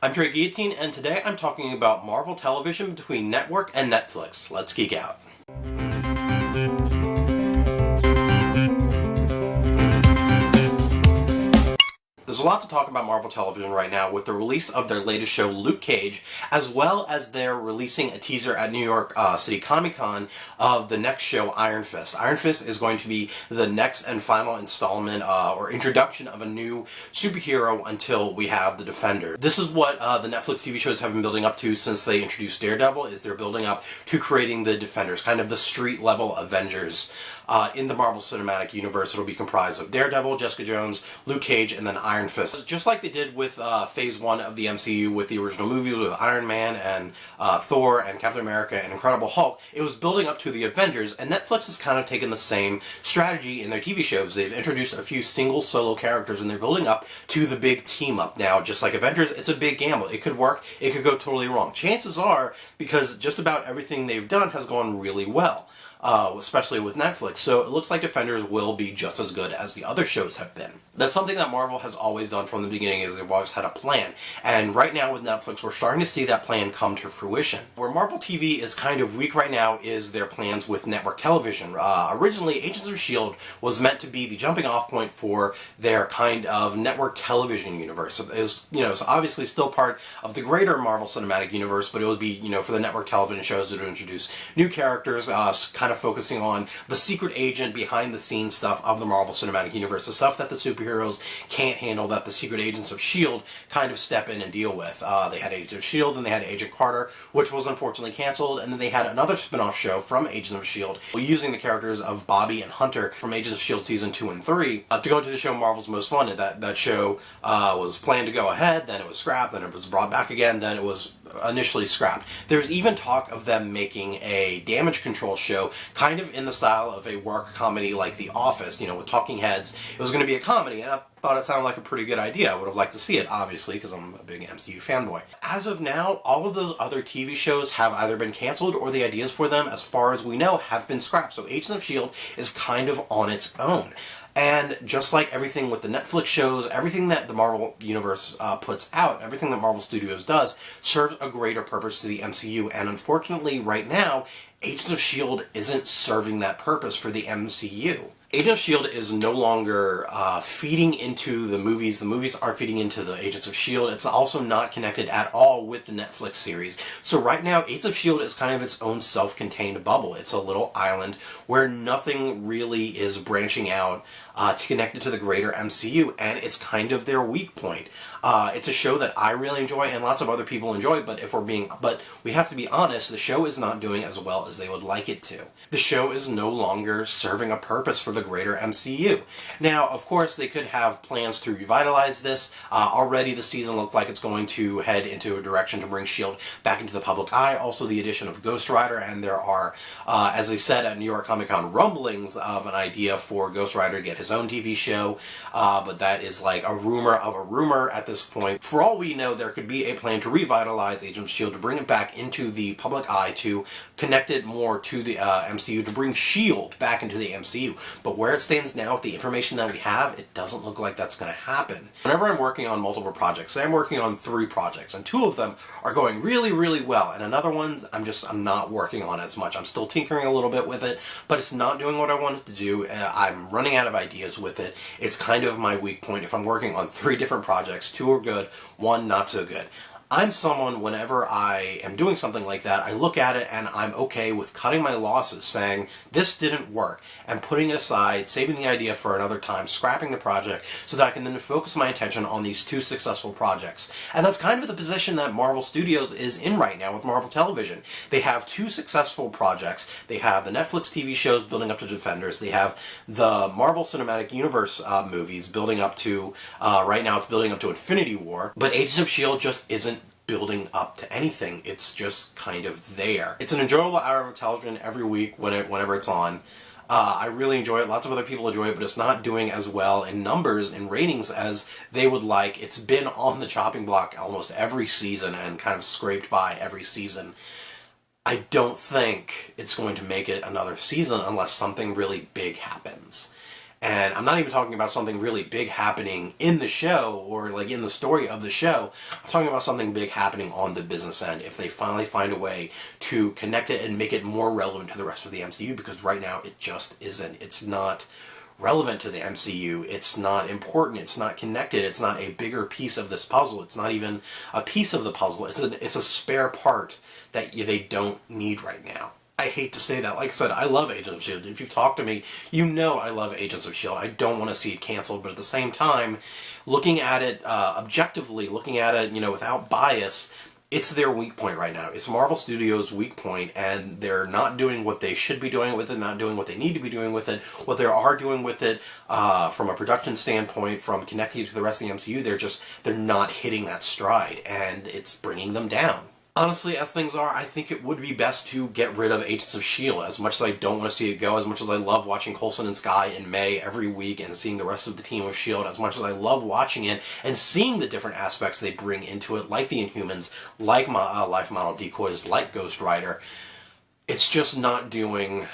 I'm Trey Guillotine, and today I'm talking about Marvel Television between network and Netflix. Let's geek out. There's a lot to talk about Marvel Television right now with the release of their latest show, Luke Cage, as well as they're releasing a teaser at New York City Comic Con of the next show, Iron Fist. Iron Fist is going to be the next and final installment or introduction of a new superhero until we have the Defender. This is what the Netflix TV shows have been building up to since they introduced Daredevil, is they're building up to creating the Defenders, kind of the street-level Avengers. In the Marvel Cinematic Universe, it'll be comprised of Daredevil, Jessica Jones, Luke Cage, and then Iron Fist. Just like they did with Phase 1 of the MCU with the original movie with Iron Man and Thor and Captain America and Incredible Hulk, it was building up to the Avengers, and Netflix has kind of taken the same strategy in their TV shows. They've introduced a few single solo characters, and they're building up to the big team-up. Now, just like Avengers, it's a big gamble. It could work, it could go totally wrong. Chances are, because just about everything they've done has gone really well. Especially with Netflix, so it looks like Defenders will be just as good as the other shows have been. That's something that Marvel has always done from the beginning, is they've always had a plan, and right now with Netflix we're starting to see that plan come to fruition. Where Marvel TV is kind of weak right now is their plans with network television. Originally, Agents of S.H.I.E.L.D. was meant to be the jumping off point for their kind of network television universe. It was, it's obviously still part of the greater Marvel Cinematic Universe, but it would be, for the network television shows that would introduce new characters, kind of focusing on the secret agent behind the scenes stuff of the Marvel Cinematic Universe, the stuff that the superheroes can't handle, that the secret agents of S.H.I.E.L.D. kind of step in and deal with. They had Agents of S.H.I.E.L.D. and they had Agent Carter, which was unfortunately canceled, and then they had another spin-off show from Agents of S.H.I.E.L.D. using the characters of Bobby and Hunter from Agents of S.H.I.E.L.D. Season 2 and 3 to go into the show Marvel's Most Wanted. That show was planned to go ahead, then it was scrapped, then it was brought back again, then it was initially scrapped. There's even talk of them making a damage control show, kind of in the style of a work comedy like The Office, with talking heads. It was going to be a comedy, and I thought it sounded like a pretty good idea. I would have liked to see it, obviously, because I'm a big MCU fanboy. As of now, all of those other TV shows have either been canceled or the ideas for them, as far as we know, have been scrapped. So Agents of S.H.I.E.L.D. is kind of on its own. And just like everything with the Netflix shows, everything that the Marvel Universe puts out, everything that Marvel Studios does, serves a greater purpose to the MCU. And unfortunately, right now, Agents of S.H.I.E.L.D. isn't serving that purpose for the MCU. Agents of S.H.I.E.L.D. is no longer feeding into the movies. The movies aren't feeding into the Agents of S.H.I.E.L.D. It's also not connected at all with the Netflix series. So right now, Agents of S.H.I.E.L.D. is kind of its own self-contained bubble. It's a little island where nothing really is branching out to connect it to the greater MCU, and it's kind of their weak point. It's a show that I really enjoy and lots of other people enjoy, but we have to be honest, the show is not doing as well as they would like it to. The show is no longer serving a purpose for the greater MCU. Now, of course, they could have plans to revitalize this. Already the season looked like it's going to head into a direction to bring S.H.I.E.L.D. back into the public eye. Also the addition of Ghost Rider, and there are, as they said at New York Comic Con, rumblings of an idea for Ghost Rider to get his own TV show, but that is like a rumor of a rumor at this point. For all we know, there could be a plan to revitalize Agents of S.H.I.E.L.D., to bring it back into the public eye, to connect it more to the MCU, to bring S.H.I.E.L.D. back into the MCU. But where it stands now, with the information that we have, it doesn't look like that's going to happen. Whenever I'm working on multiple projects, say I'm working on 3 projects, and 2 of them are going really, really well, and another one I'm not working on as much. I'm still tinkering a little bit with it, but it's not doing what I want it to do. I'm running out of ideas with it. It's kind of my weak point. If I'm working on 3 different projects, 2 are good, 1 not so good. I'm someone, whenever I am doing something like that, I look at it and I'm okay with cutting my losses, saying, this didn't work, and putting it aside, saving the idea for another time, scrapping the project, so that I can then focus my attention on these 2 successful projects. And that's kind of the position that Marvel Studios is in right now with Marvel Television. They have 2 successful projects. They have the Netflix TV shows building up to Defenders. They have the Marvel Cinematic Universe movies building up to, right now it's building up to Infinity War, but Agents of S.H.I.E.L.D. just isn't building up to anything. It's just kind of there. It's an enjoyable hour of television every week whenever it's on. I really enjoy it. Lots of other people enjoy it, but it's not doing as well in numbers and ratings as they would like. It's been on the chopping block almost every season and kind of scraped by every season. I don't think it's going to make it another season unless something really big happens. And I'm not even talking about something really big happening in the show or like in the story of the show. I'm talking about something big happening on the business end if they finally find a way to connect it and make it more relevant to the rest of the MCU, because right now it just isn't. It's not relevant to the MCU. It's not important. It's not connected. It's not a bigger piece of this puzzle. It's not even a piece of the puzzle. It's a spare part that they don't need right now. I hate to say that. Like I said, I love Agents of S.H.I.E.L.D. If you've talked to me, you know I love Agents of S.H.I.E.L.D. I don't want to see it canceled, but at the same time, looking at it objectively, looking at it, without bias, it's their weak point right now. It's Marvel Studios' weak point, and they're not doing what they should be doing with it, not doing what they need to be doing with it. What they are doing with it, from a production standpoint, from connecting it to the rest of the MCU, they're not hitting that stride, and it's bringing them down. Honestly, as things are, I think it would be best to get rid of Agents of S.H.I.E.L.D. As much as I don't want to see it go, as much as I love watching Coulson and Skye and May every week and seeing the rest of the team of S.H.I.E.L.D., as much as I love watching it and seeing the different aspects they bring into it, like the Inhumans, like Life Model Decoys, like Ghost Rider, it's just not doing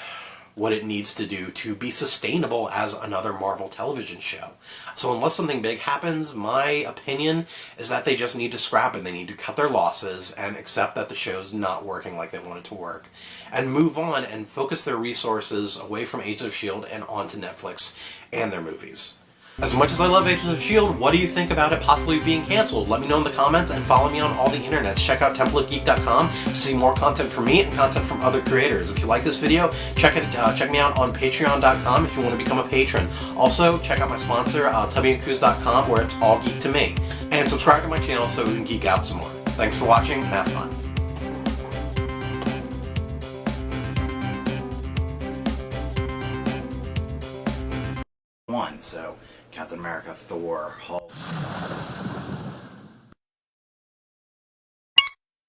what it needs to do to be sustainable as another Marvel television show. So unless something big happens, my opinion is that they just need to scrap it. They need to cut their losses and accept that the show's not working like they want it to work, and move on and focus their resources away from Agents of S.H.I.E.L.D. and onto Netflix and their movies. As much as I love Agents of S.H.I.E.L.D., what do you think about it possibly being canceled? Let me know in the comments, and follow me on all the internets. Check out TempleofGeek.com to see more content from me and content from other creators. If you like this video, check me out on Patreon.com if you want to become a patron. Also, check out my sponsor, TubbyandCruise.com, where it's all geek to me. And subscribe to my channel so we can geek out some more. Thanks for watching, and have fun. So Captain America, Thor, Hulk.